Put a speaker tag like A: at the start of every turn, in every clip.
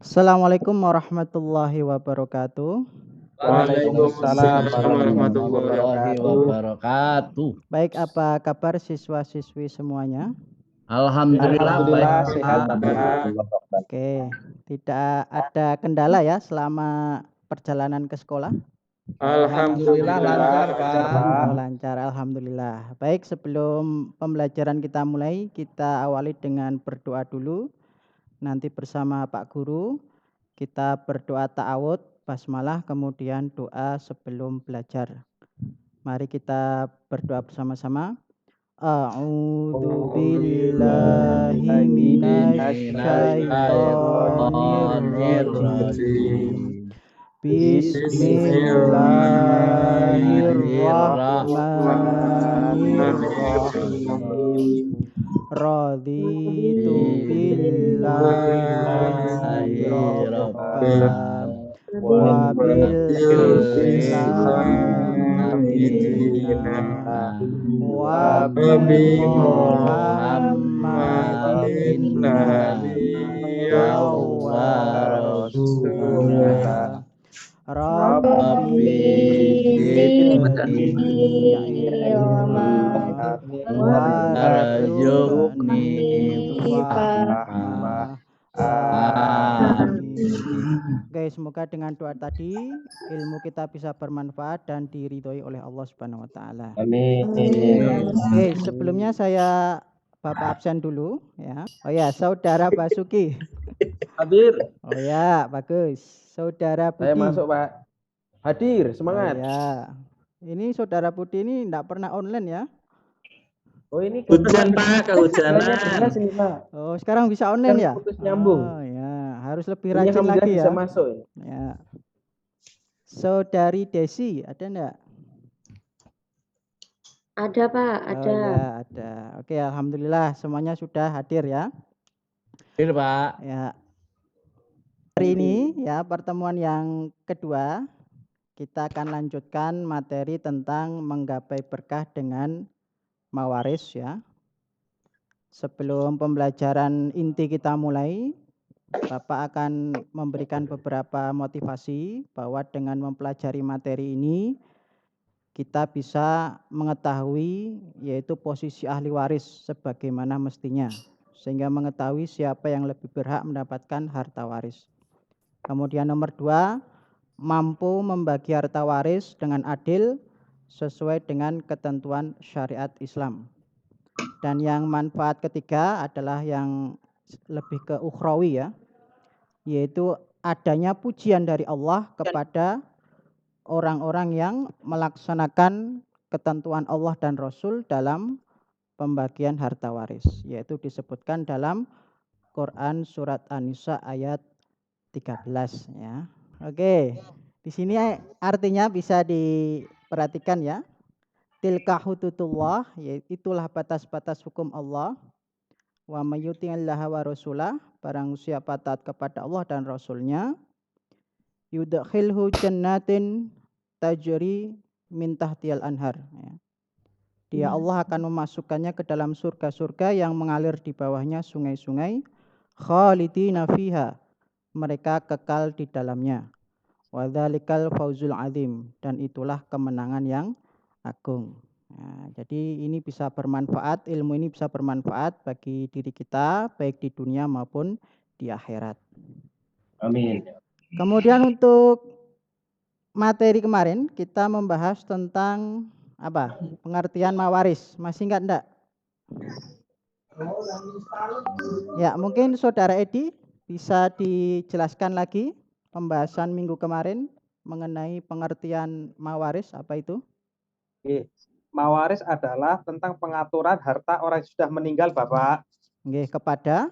A: Assalamualaikum warahmatullahi wabarakatuh.
B: Waalaikumsalam warahmatullahi
C: warahmatullahi
B: wabarakatuh.
C: wabarakatuh.
A: Baik, apa kabar siswa-siswi semuanya?
C: Alhamdulillah
B: Alhamdulillah
C: baik.
B: sehat Pak.
A: Oke, tidak ada kendala ya selama perjalanan ke sekolah?
C: Alhamdulillah lancar
B: lancar
C: Pak.
B: Pak.
A: Oh, lancar, alhamdulillah. Baik, sebelum pembelajaran kita mulai, kita awali dengan berdoa dulu. Nanti bersama Pak Guru, kita berdoa ta'awud, basmalah, kemudian doa sebelum belajar. Mari kita berdoa bersama-sama. A'udzu billahi minasyaitonir rajim. Bismillahirrahmanirrahim. Raditu billahi rabban wa bil islami dinan wa bi Muhammadin nabiyyan wa rasulah. Rabbi zidni ilma warzuqni fahma. Amin. Oke, semoga dengan doa tadi ilmu kita bisa bermanfaat dan diridhoi oleh Allah Subhanahu wa taala.
B: Amin.
A: Oke, sebelumnya saya Bapak absen dulu ya. Oh ya, Saudara Basuki.
B: Hadir.
A: Oh ya, bagus. Saudara
B: Saya
A: Budi.
B: masuk Pak. Hadir, semangat.
A: Oh ya. Ini Saudara Budi ini enggak pernah online ya?
B: Oh ini
D: Hujan Pak, kehujanan.
B: Ini Pak.
A: Oh, sekarang bisa online
B: Kan
A: ya?
B: putus nyambung.
A: Oh ya, harus lebih
B: Ini
A: rajin
B: alhamdulillah
A: lagi ya.
B: bisa masuk.
A: Ya. Saudari Desi, ada enggak?
E: Ada Pak, ada.
A: Oh ya, ada. Oke, alhamdulillah semuanya sudah hadir ya.
C: Hadir Pak.
A: Ya. Hari ini ya pertemuan yang kedua kita akan lanjutkan materi tentang menggapai berkah dengan mawaris ya. Sebelum pembelajaran inti kita mulai, Bapak akan memberikan beberapa motivasi bahwa dengan mempelajari materi ini kita bisa mengetahui yaitu posisi ahli waris sebagaimana mestinya, sehingga mengetahui siapa yang lebih berhak mendapatkan harta waris. Kemudian nomor 2, mampu membagi harta waris dengan adil sesuai dengan ketentuan syariat Islam. Dan yang manfaat ketiga adalah yang lebih ke ukhrawi ya, yaitu adanya pujian dari Allah kepada orang-orang yang melaksanakan ketentuan Allah dan Rasul dalam pembagian harta waris, yaitu disebutkan dalam Quran surat An-Nisa ayat 13 ya. Oke, di sini artinya bisa diperhatikan ya. Tilka hududullah, itulah batas-batas hukum Allah. Wa mayyuti'illaha wa rasulah, barang siapa taat kepada Allah dan Rasulnya, yudkhilhu jannatin tajri min tahtiyal anhar ya. Dia Allah akan memasukkannya ke dalam surga-surga yang mengalir di bawahnya sungai-sungai, khalidina fiha, mereka kekal di dalamnya. Wa dzalikal fauzul azim, dan itulah kemenangan yang agung. Nah, jadi ini bisa bermanfaat, ilmu ini bisa bermanfaat bagi diri kita baik di dunia maupun di akhirat.
B: Amin.
A: Kemudian untuk materi kemarin kita membahas tentang apa? Pengertian mawaris. Masih enggak? Ya, mungkin Saudara Edi bisa dijelaskan lagi pembahasan minggu kemarin mengenai pengertian mawaris, apa itu?
F: Oke. Mawaris adalah tentang pengaturan harta orang yang sudah meninggal, Bapak.
A: Oke,
F: kepada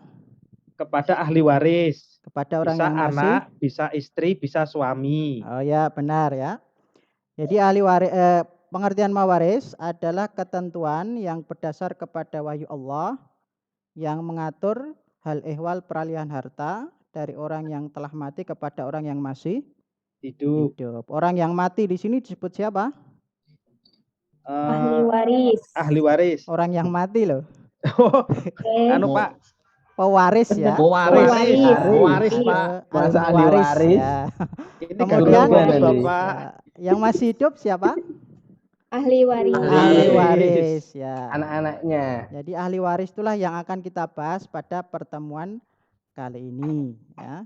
F: ahli waris.
A: Kepada orang
F: bisa
A: yang masih
F: anak, bisa istri, bisa suami.
A: Oh ya, benar ya. Jadi pengertian mawaris adalah ketentuan yang berdasar kepada wahyu Allah yang mengatur hal ehwal peralihan harta dari orang yang telah mati kepada orang yang masih hidup. Orang yang mati di sini disebut siapa?
E: Ahli waris.
F: Ahli waris.
A: Orang yang mati loh.
F: Anu Pak,
A: pewaris ya.
C: Pewaris.
E: Pewaris.
C: Pewaris, Pak.
B: Masa ahli
A: Ahli
B: waris?
A: ya.
F: Ini
A: Kemudian
B: guru kan,
F: Bapak.
A: yang masih hidup siapa?
E: Ahli waris.
A: Ahli waris ya.
B: Anak-anaknya.
A: Jadi ahli waris itulah yang akan kita bahas pada pertemuan kali ini ya.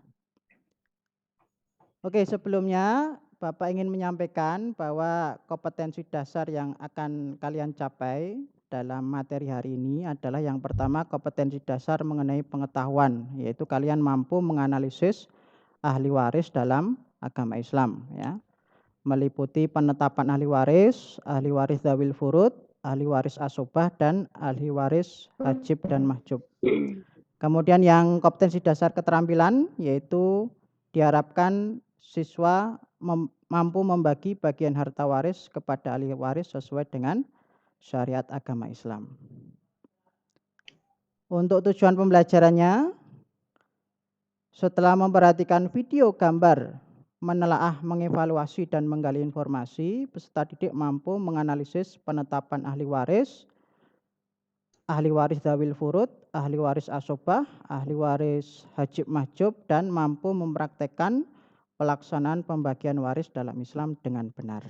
A: Oke, sebelumnya Bapak ingin menyampaikan bahwa kompetensi dasar yang akan kalian capai dalam materi hari ini adalah yang pertama kompetensi dasar mengenai pengetahuan, yaitu kalian mampu menganalisis ahli waris dalam agama Islam ya. Meliputi penetapan ahli waris dzawil furud, ahli waris asobah, dan ahli waris hajib dan mahjub. Kemudian yang kompetensi dasar keterampilan yaitu diharapkan siswa mampu membagi bagian harta waris kepada ahli waris sesuai dengan syariat agama Islam. Untuk tujuan pembelajarannya, setelah memperhatikan video gambar, menelaah, mengevaluasi, dan menggali informasi, peserta didik mampu menganalisis penetapan ahli waris dzawil furud, ahli waris asobah, ahli waris hajib mahjub, dan mampu mempraktekkan pelaksanaan pembagian waris dalam Islam dengan benar.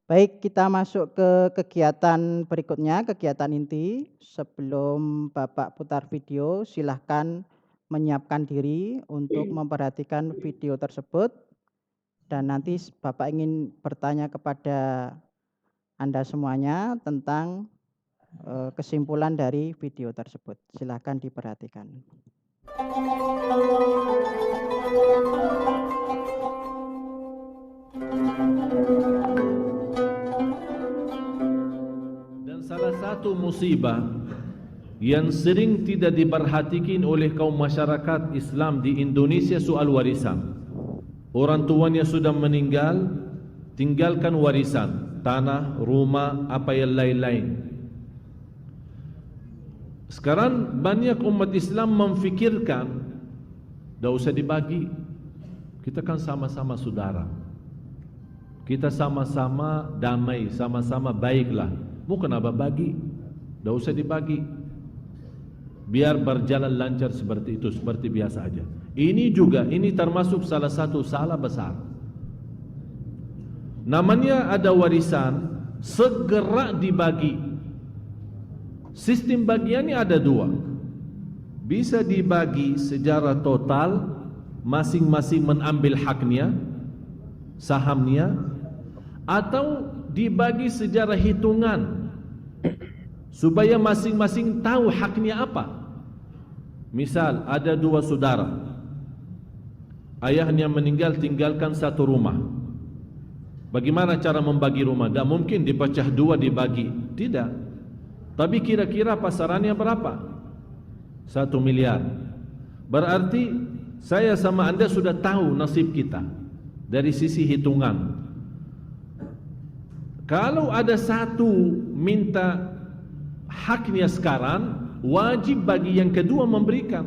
A: Baik, kita masuk ke kegiatan berikutnya, kegiatan inti. Sebelum Bapak putar video, silahkan menyiapkan diri untuk memperhatikan video tersebut. Dan nanti Bapak ingin bertanya kepada Anda semuanya tentang kesimpulan dari video tersebut. Silahkan diperhatikan.
G: Dan salah satu musibah yang sering tidak diperhatikan oleh kaum masyarakat Islam di Indonesia soal warisan. Orang tuanya sudah meninggal, tinggalkan warisan, tanah, rumah, apa yang lain-lain. Sekarang banyak umat Islam memfikirkan, tidak usah dibagi, kita kan sama-sama saudara, kita sama-sama damai, sama-sama baiklah, mau kenapa bagi? Tidak usah dibagi, biar berjalan lancar seperti itu, seperti biasa aja. Ini juga, ini termasuk salah satu salah besar. Namanya ada warisan, segera dibagi. Sistem bagiannya ada dua. Bisa dibagi secara total, masing-masing mengambil haknya, sahamnya, atau dibagi secara hitungan, supaya masing-masing tahu haknya apa. Misal ada dua saudara, ayahnya meninggal tinggalkan satu rumah. Bagaimana cara membagi rumah? Tidak mungkin dipecah dua dibagi, tidak. Tapi kira-kira pasarannya berapa? 1 miliar. Berarti saya sama Anda sudah tahu nasib kita dari sisi hitungan. Kalau ada satu minta haknya sekarang, wajib bagi yang kedua memberikan.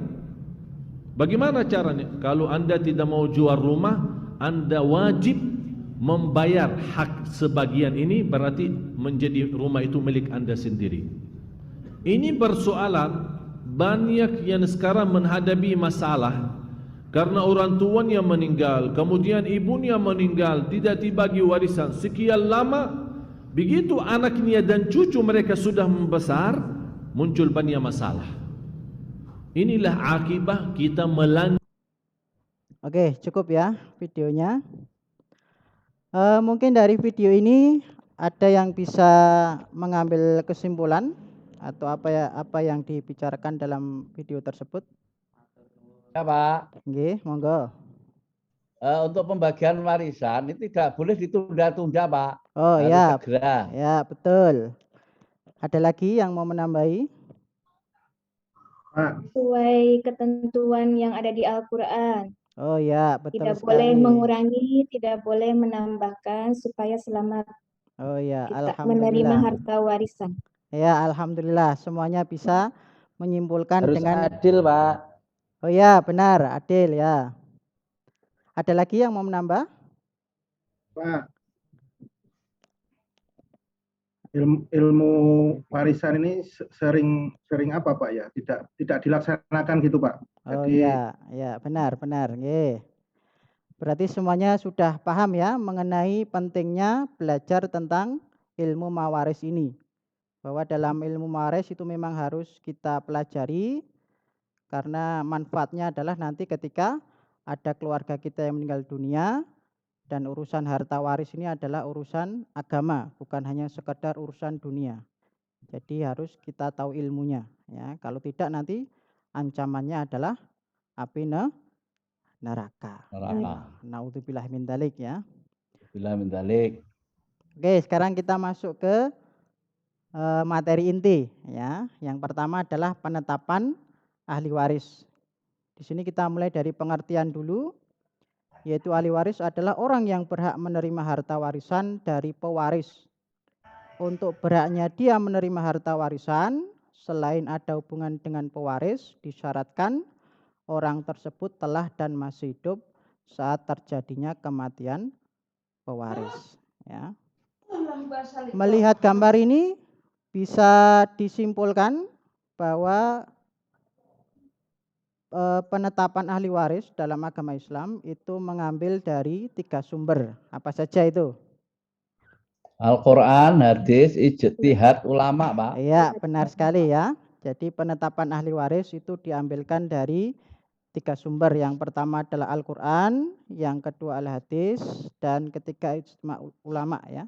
G: Bagaimana caranya? Kalau Anda tidak mau jual rumah, Anda wajib membayar hak sebagian ini, berarti menjadi rumah itu milik Anda sendiri. Ini persoalan banyak yang sekarang menghadapi masalah karena orang tuanya meninggal, kemudian ibunya meninggal, tidak dibagi warisan sekian lama. Begitu anaknya dan cucu mereka sudah membesar, muncul banyak masalah. Inilah akibat kita
A: Oke, cukup ya videonya. Mungkin dari video ini ada yang bisa mengambil kesimpulan atau apa yang dibicarakan dalam video tersebut?
C: Ya, Pak.
A: Nggih, monggo.
C: Untuk pembagian warisan itu tidak boleh ditunda-tunda, Pak.
A: Oh
C: harus
A: ya,
C: segera.
A: Ya betul. Ada lagi yang mau menambahi?
E: Sesuai ketentuan yang ada di Al-Quran.
A: Oh ya, betul
E: Tidak
A: sekali.
E: boleh mengurangi, tidak boleh menambahkan supaya selamat
A: Oh ya,
E: kita
A: alhamdulillah.
E: menerima harta warisan.
A: Ya, alhamdulillah semuanya bisa menyimpulkan
B: Harus
A: dengan
B: adil, Pak.
A: Oh ya, benar, adil ya. Ada lagi yang mau menambah?
F: Pak,
H: ilmu warisan ini sering apa Pak ya? Tidak dilaksanakan gitu Pak.
A: Oh
H: Jadi
A: iya, benar. Nggih. Berarti semuanya sudah paham ya mengenai pentingnya belajar tentang ilmu mawaris ini. Bahwa dalam ilmu mawaris itu memang harus kita pelajari karena manfaatnya adalah nanti ketika ada keluarga kita yang meninggal dunia dan urusan harta waris ini adalah urusan agama, bukan hanya sekedar urusan dunia. Jadi harus kita tahu ilmunya ya. Kalau tidak nanti ancamannya adalah api neraka. Naudzubillah min dzalik ya.
C: Bila mendalik.
A: Oke, sekarang kita masuk ke materi inti ya. Yang pertama adalah penetapan ahli waris. Di sini kita mulai dari pengertian dulu, yaitu ahli waris adalah orang yang berhak menerima harta warisan dari pewaris. Untuk berhaknya dia menerima harta warisan, selain ada hubungan dengan pewaris, disyaratkan orang tersebut telah dan masih hidup saat terjadinya kematian pewaris. Ya. Melihat gambar ini bisa disimpulkan bahwa penetapan ahli waris dalam agama Islam itu mengambil dari 3 sumber. Apa saja itu?
C: Al-Quran, hadis, ijtihad ulama, Pak.
A: Iya, benar sekali ya. Jadi penetapan ahli waris itu diambilkan dari 3 sumber. Yang pertama adalah Al-Quran, yang kedua al-hadis, dan ketiga ijma' ulama ya.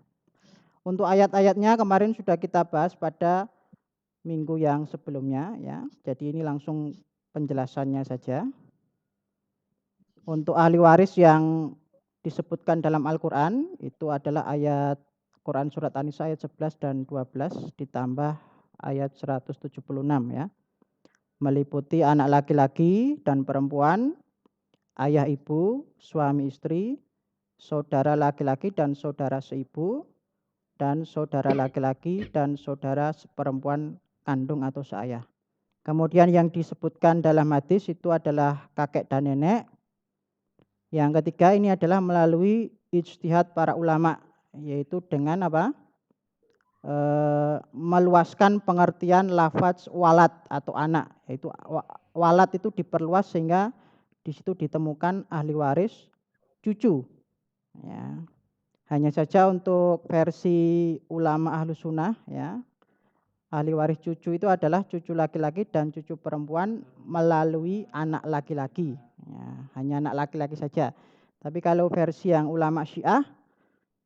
A: Untuk ayat-ayatnya kemarin sudah kita bahas pada minggu yang sebelumnya ya. Jadi ini langsung penjelasannya saja. Untuk ahli waris yang disebutkan dalam Al-Quran itu adalah ayat Quran surat An-Nisa ayat 11 dan 12 ditambah ayat 176 ya. Meliputi anak laki-laki dan perempuan, ayah ibu, suami istri, saudara laki-laki dan saudara seibu, dan saudara laki-laki dan saudara perempuan kandung atau seayah. Kemudian yang disebutkan dalam hadis itu adalah kakek dan nenek. Yang ketiga ini adalah melalui ijtihad para ulama, yaitu dengan apa? Meluaskan pengertian lafaz walad atau anak, yaitu walad itu diperluas sehingga di situ ditemukan ahli waris cucu. Ya. Hanya saja untuk versi ulama ahlu sunnah ya, ahli waris cucu itu adalah cucu laki-laki dan cucu perempuan melalui anak laki-laki. Ya, hanya anak laki-laki saja. Tapi kalau versi yang ulama Syiah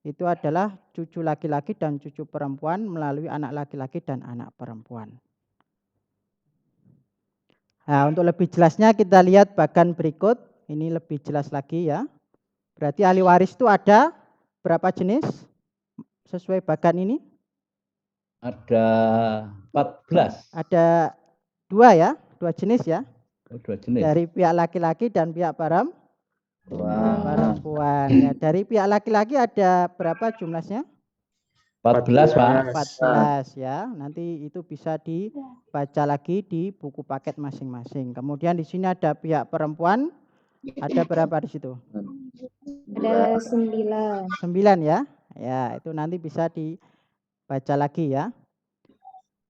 A: itu adalah cucu laki-laki dan cucu perempuan melalui anak laki-laki dan anak perempuan. Nah, untuk lebih jelasnya kita lihat bagan berikut. Ini lebih jelas lagi ya. Berarti ahli waris itu ada berapa jenis? Sesuai bagan ini?
C: Ada 14.
A: Ada 2 ya, 2 jenis ya.
C: 2 jenis.
A: Dari pihak laki-laki dan pihak perempuan. Ya, dari pihak laki-laki ada berapa jumlahnya?
C: 14, Pak.
A: 14 ya. Nanti itu bisa dibaca lagi di buku paket masing-masing. Kemudian di sini ada pihak perempuan. Ada berapa di situ?
E: Ada 9.
A: 9 ya. Ya, itu nanti bisa dibaca lagi ya.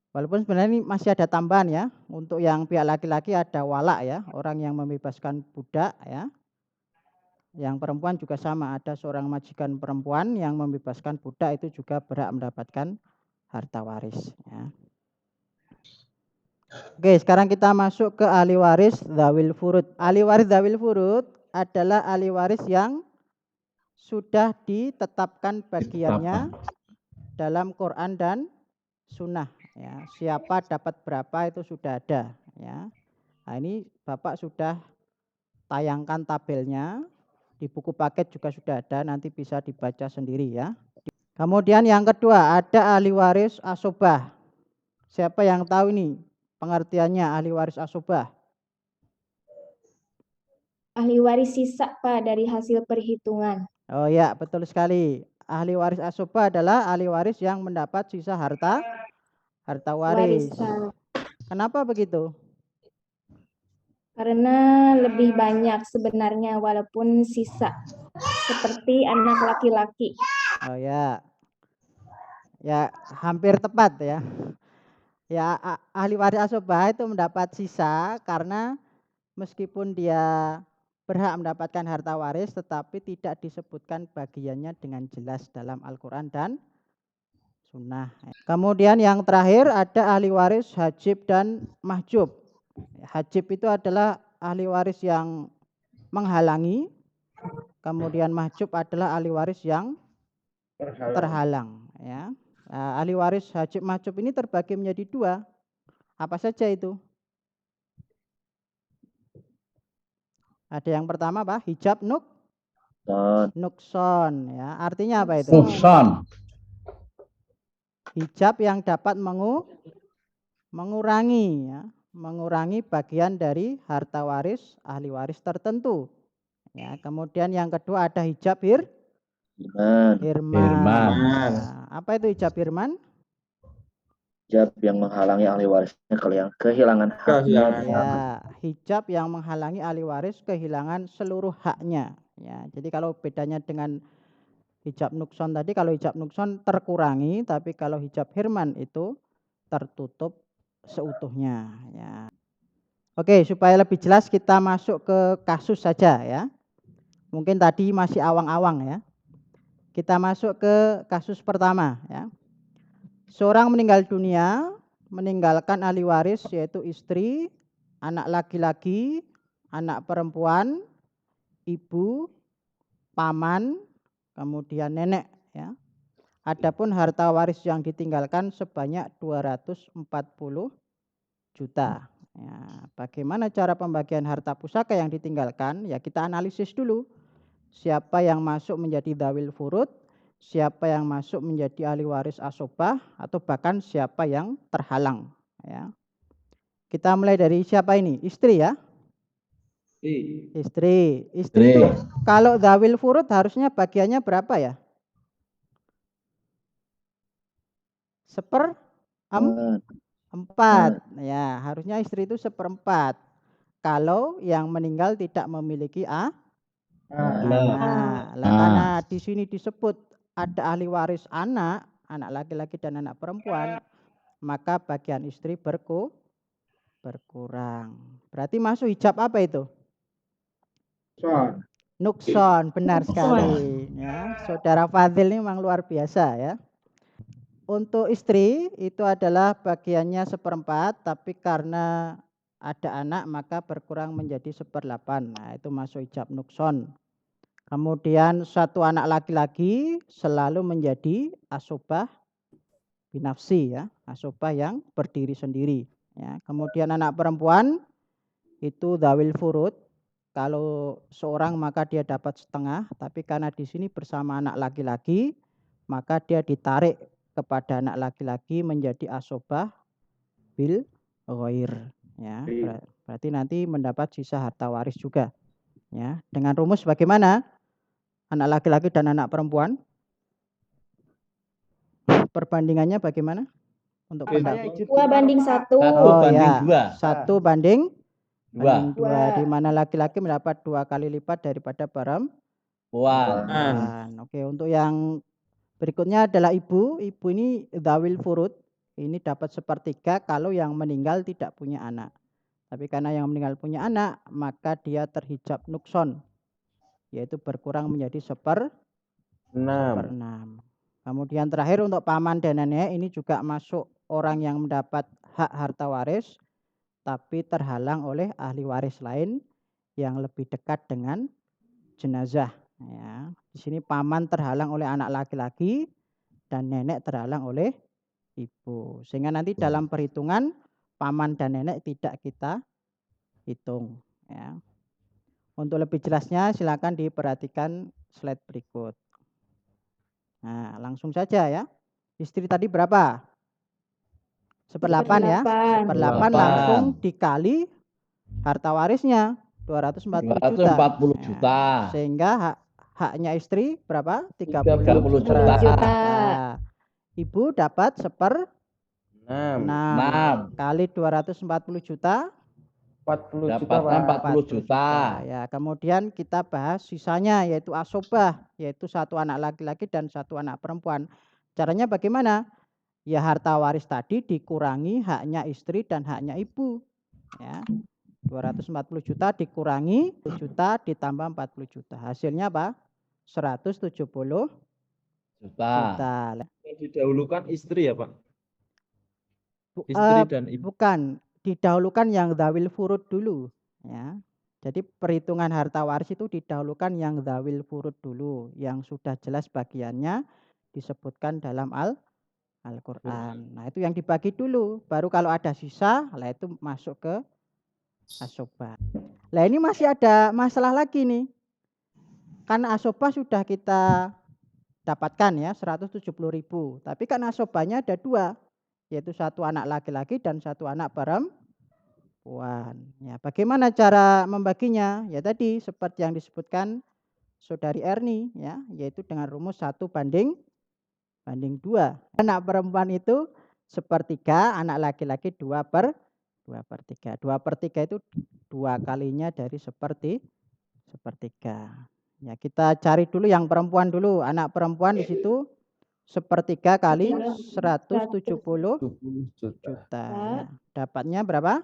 A: Walaupun sebenarnya ini masih ada tambahan ya. Untuk yang pihak laki-laki ada wala ya, orang yang membebaskan budak ya. Yang perempuan juga sama, ada seorang majikan perempuan yang membebaskan budak itu juga berhak mendapatkan harta waris ya. Oke, sekarang kita masuk ke ahli waris dzawil furud. Ahli waris dzawil furud adalah ahli waris yang sudah ditetapkan bagiannya dalam Quran dan Sunnah. Ya, siapa dapat berapa itu sudah ada. Ya. Nah, ini Bapak sudah tayangkan tabelnya. Di buku paket juga sudah ada, nanti bisa dibaca sendiri ya. Kemudian yang kedua ada ahli waris asobah. Siapa yang tahu ini pengertiannya ahli waris asobah?
E: Ahli waris sisa Pak dari hasil perhitungan.
A: Oh ya, betul sekali. Ahli waris asobah adalah ahli waris yang mendapat sisa harta waris.
E: Warisan.
A: Kenapa begitu?
E: Karena lebih banyak sebenarnya walaupun sisa. Seperti anak laki-laki.
A: Oh ya. Ya, hampir tepat ya. Ya, ahli waris asobah itu mendapat sisa karena meskipun dia berhak mendapatkan harta waris tetapi tidak disebutkan bagiannya dengan jelas dalam Al-Quran dan Sunnah. Kemudian yang terakhir ada ahli waris hajib dan mahjub. Hajib itu adalah ahli waris yang menghalangi, kemudian mahjub adalah ahli waris yang terhalang. Ya. Nah, ahli waris hajib mahjub ini terbagi menjadi dua. Apa saja itu? Ada yang pertama apa? Hijab nukson. Ya. Artinya apa itu?
C: Nukson.
A: Hijab yang dapat mengurangi ya, mengurangi bagian dari harta waris ahli waris tertentu. Ya, kemudian yang kedua ada hijab hirman. Nah, apa itu hijab hirman?
I: Hijab yang menghalangi ahli warisnya kehilangan haknya.
A: Ya, hijab yang menghalangi ahli waris kehilangan seluruh haknya. Ya, jadi kalau bedanya dengan hijab nukson tadi, kalau hijab nukson terkurangi, tapi kalau hijab hirman itu tertutup seutuhnya. Ya. Oke, supaya lebih jelas kita masuk ke kasus saja ya. Mungkin tadi masih awang-awang ya. Kita masuk ke kasus pertama ya. Seorang meninggal dunia, meninggalkan ahli waris yaitu istri, anak laki-laki, anak perempuan, ibu, paman, kemudian nenek ya. Adapun harta waris yang ditinggalkan sebanyak 240 juta. Ya, bagaimana cara pembagian harta pusaka yang ditinggalkan? Ya kita analisis dulu. Siapa yang masuk menjadi dzawil furud, siapa yang masuk menjadi ahli waris asobah, atau bahkan siapa yang terhalang. Ya. Kita mulai dari siapa ini? Istri ya? Istri itu kalau dzawil furud harusnya bagiannya berapa ya? 1/4. Ya, harusnya istri itu 1/4. Kalau yang meninggal tidak memiliki anak. Karena di sini disebut ada ahli waris anak laki-laki dan anak perempuan, maka bagian istri berkurang. Berarti masuk hijab apa itu? Nukson, benar sekali. Ya, Saudara Fadil ini memang luar biasa ya. Untuk istri itu adalah bagiannya 1/4, tapi karena ada anak maka berkurang menjadi 1/8. Nah, itu masuk hijab nukson. Kemudian satu anak laki-laki selalu menjadi asobah binafsi ya, asobah yang berdiri sendiri. Ya. Kemudian anak perempuan itu dzawil furud. Kalau seorang maka dia dapat setengah, tapi karena di sini bersama anak laki-laki maka dia ditarik kepada anak laki-laki menjadi asobah bil ghair ya. Berarti nanti mendapat sisa harta waris juga. Ya, dengan rumus bagaimana? Anak laki-laki dan anak perempuan. Perbandingannya bagaimana? Untuk
E: 2/1.
A: Oh ya,
C: 1/2.
A: 1/2. Di mana laki-laki mendapat 2 kali lipat daripada perempuan. Oke, untuk yang berikutnya adalah ibu. Ibu ini dzawil furud. Ini dapat 1/3 kalau yang meninggal tidak punya anak. Tapi karena yang meninggal punya anak, maka dia terhijab nukson, yaitu berkurang menjadi 1/6. Kemudian terakhir untuk paman dan nenek, ini juga masuk orang yang mendapat hak harta waris, tapi terhalang oleh ahli waris lain yang lebih dekat dengan jenazah. Ya, di sini paman terhalang oleh anak laki-laki dan nenek terhalang oleh ibu. Sehingga nanti dalam perhitungan paman dan nenek tidak kita hitung. Ya. Untuk lebih jelasnya silakan diperhatikan slide berikut. Nah, langsung saja ya. Istri tadi berapa? 1/8 ya. 1/8 langsung dikali harta warisnya 240 juta. Sehingga haknya istri berapa? 30 juta. Nah, ibu dapat 1/6 kali 240 juta.
C: 40 juta.
A: Ya, kemudian kita bahas sisanya yaitu asobah, yaitu satu anak laki-laki dan satu anak perempuan. Caranya bagaimana? Ya harta waris tadi dikurangi haknya istri dan haknya ibu. Ya. 240 juta dikurangi 1 juta ditambah 40 juta. Hasilnya apa? 170
C: Juta.
A: juta.
B: Yang didahulukan istri ya Pak? Istri dan ibu.
A: Bukan, didahulukan yang dzawil furud dulu. Ya. Jadi perhitungan harta waris itu didahulukan yang dzawil furud dulu. Yang sudah jelas bagiannya disebutkan dalam Al-Quran. Nah itu yang dibagi dulu. Baru kalau ada sisa, lah itu masuk ke asobah. Nah ini masih ada masalah lagi nih. Kan asobah sudah kita dapatkan ya 170.000. Tapi kan asobahnya ada 2. Yaitu 1 anak laki-laki dan 1 anak perempuan. Ya, bagaimana cara membaginya? Ya tadi seperti yang disebutkan saudari Erni ya, yaitu dengan rumus 1:2. Anak perempuan itu 1/3, anak laki-laki 2/3. 2/3 itu 2 kalinya dari 1/3. Ya, kita cari dulu yang perempuan dulu. Anak perempuan di situ 1/3 kali 170 juta. Ya. Dapatnya berapa?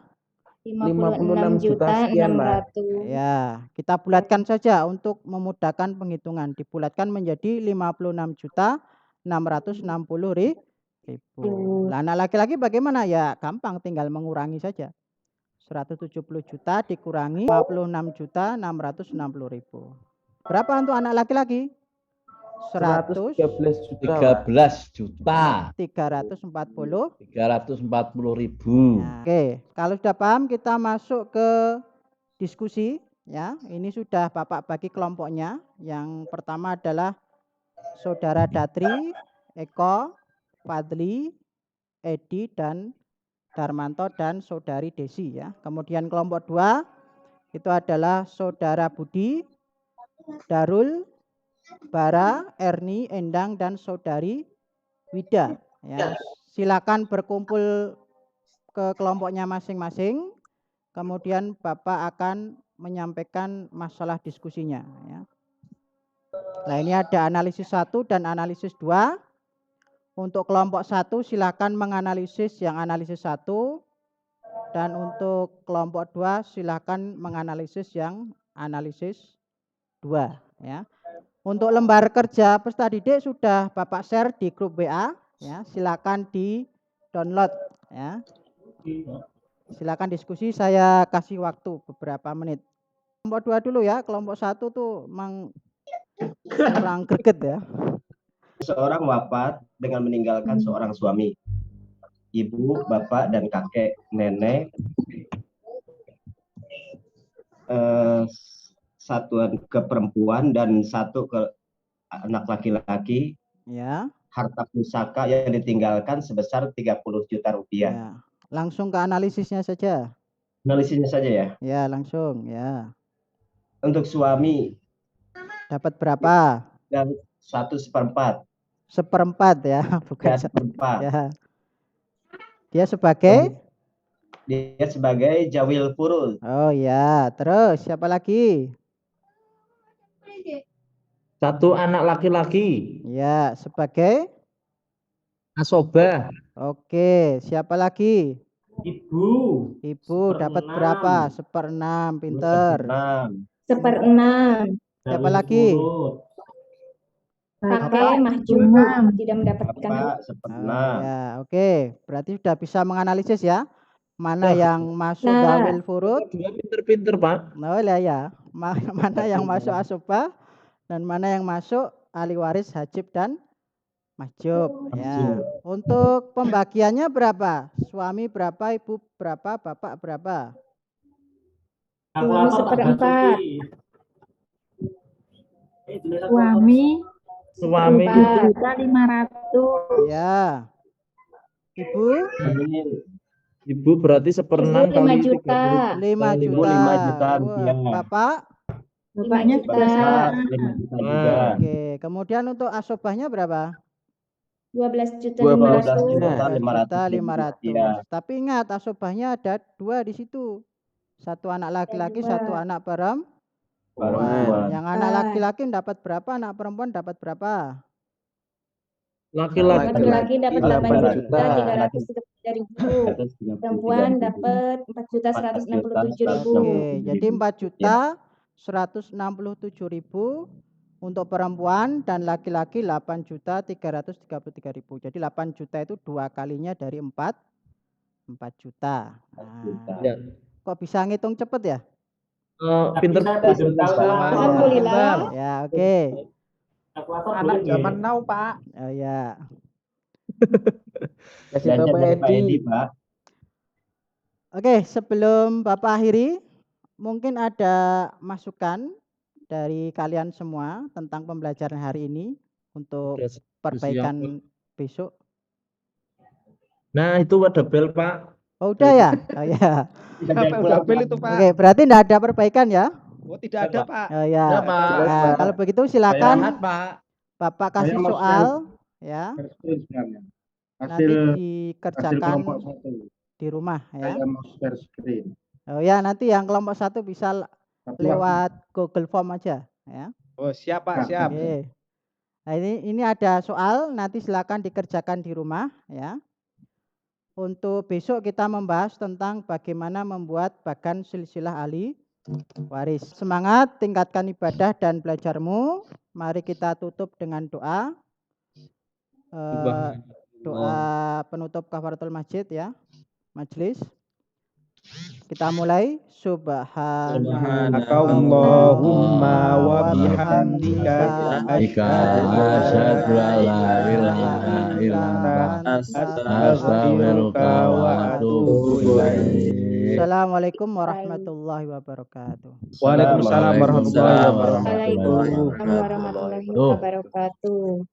E: 56.600.000.
A: Ya, kita bulatkan saja untuk memudahkan penghitungan. Dibulatkan menjadi 56.660.000. Lah anak laki-laki bagaimana? Ya gampang, tinggal mengurangi saja. 170 juta dikurangi 56.660.000. Berapa untuk anak laki-laki?
B: 113 juta.
C: 13 juta.
A: 340.
C: 340.000.
A: Nah, oke, kalau sudah paham kita masuk ke diskusi ya. Ini sudah Bapak bagi kelompoknya. Yang pertama adalah Saudara Datri, Eko, Fadli, Edi dan Darmanto dan Saudari Desi ya. Kemudian kelompok 2 itu adalah Saudara Budi, Darul, Bara, Erni, Endang dan Saudari Wida ya. Silakan berkumpul ke kelompoknya masing-masing. Kemudian Bapak akan menyampaikan masalah diskusinya ya. Nah, ini ada analisis 1 dan analisis 2. Untuk kelompok 1 silakan menganalisis yang analisis 1 dan untuk kelompok 2 silakan menganalisis yang analisis 2 ya. Untuk lembar kerja peserta didik sudah Bapak share di grup WA ya, silakan di-download ya. Silakan diskusi, saya kasih waktu beberapa menit. Kelompok 2 dulu ya, kelompok 1 tuh memang kurang greget ya.
J: Seorang wafat dengan meninggalkan seorang suami, ibu, bapak, dan kakek, nenek, satu ke perempuan dan 1 ke anak laki-laki.
A: Ya.
J: Harta pusaka yang ditinggalkan sebesar 30 juta rupiah.
A: Ya. Langsung ke analisisnya saja.
J: Analisisnya saja ya.
A: Ya, langsung ya.
J: Untuk suami
A: dapat berapa?
J: Dan 1/4.
A: 1/4 ya, bukan
J: 1/4.
A: Ya. Dia sebagai
J: jawil furud.
A: Oh ya, terus siapa lagi?
B: 1 anak laki-laki.
A: Ya, sebagai
B: asobah.
A: Oke, siapa lagi?
B: Ibu.
A: Ibu dapat berapa? 1/6, pinter.
E: 1/6.
A: Siapa lagi?
E: Kakek mahjub tidak mendapatkan.
A: Ya, oke. Berarti sudah bisa menganalisis ya. Mana yang masuk dzawil furud?
B: Pinter-pinter, Pak.
A: Oh ya. Mana yang masuk asobah dan mana yang masuk ahli waris hajib dan mahjub ya. Untuk pembagiannya berapa? Suami berapa, ibu berapa, bapak berapa?
E: Suami 1/4.
K: Suami
E: 1.500.000.
A: Ya.
B: Ibu berarti 1/6
E: 5
B: kali
E: juta.
A: 5 juta.
J: 5 juta rupiah.
A: Bapak?
E: Bapaknya juga.
J: 5 juta juga.
A: Oke, kemudian untuk asobahnya berapa?
E: 12.500.000.
A: Tapi ingat asobahnya ada 2 di situ. 1 anak laki-laki, 1 anak perempuan. Yang anak laki-laki dapat berapa, anak perempuan dapat berapa?
B: Laki-laki.
E: Laki-laki dapat
J: 8.333.000.
E: 8.333.000. Perempuan dapat 4.167.000.
A: Oke, jadi 4.167.000 untuk perempuan dan laki-laki 8.333.000. Jadi 8 juta itu 2 kalinya dari 4 juta. Nah,
B: Ya.
A: kok bisa ngitung cepet ya?
B: Pinter.
E: Alhamdulillah.
A: Ya, oke.
F: Anak zaman now, Pak.
A: Oh ya.
J: Belajar dari Pak Edi, Pak.
A: Oke, sebelum Bapak akhiri, mungkin ada masukan dari kalian semua tentang pembelajaran hari ini untuk perbaikan besok.
B: Nah, itu ada bel, Pak.
A: Oh, udah ya? Oh ya.
F: Sampai udah bel itu, Pak.
A: Oke, berarti tidak ada perbaikan ya?
F: Oh, tidak ada, Pak.
A: Oh ya.
C: Ya, Pak.
A: Nah, kalau begitu silakan
C: Sehat, Pak.
A: Bapak kasih
H: Saya mau
A: soal ya.
H: Sebenarnya.
A: Nanti
H: Hasil
A: dikerjakan
H: kelompok 1.
A: di rumah ya.
H: Saya mau share screen.
A: Oh ya, nanti yang kelompok 1 bisa
H: Tapi
A: lewat Google Form aja ya.
F: Oh, siap, Pak, siap.
A: Oke. Nah, ini ada soal, nanti silakan dikerjakan di rumah ya. Untuk besok kita membahas tentang bagaimana membuat bagan silsilah ahli waris. Semangat, tingkatkan ibadah dan belajarmu. Mari kita tutup dengan doa. Doa penutup kafaratul masjid ya. Majelis. Kita mulai.
F: Subhanakallahumma wa bihamdika
C: asyhadu an la ilaha illa anta astaghfiruka wa atubu ilaik.
A: Assalamualaikum warahmatullahi wabarakatuh.
F: Waalaikumsalam warahmatullahi wabarakatuh.
E: Waalaikumsalam warahmatullahi wabarakatuh.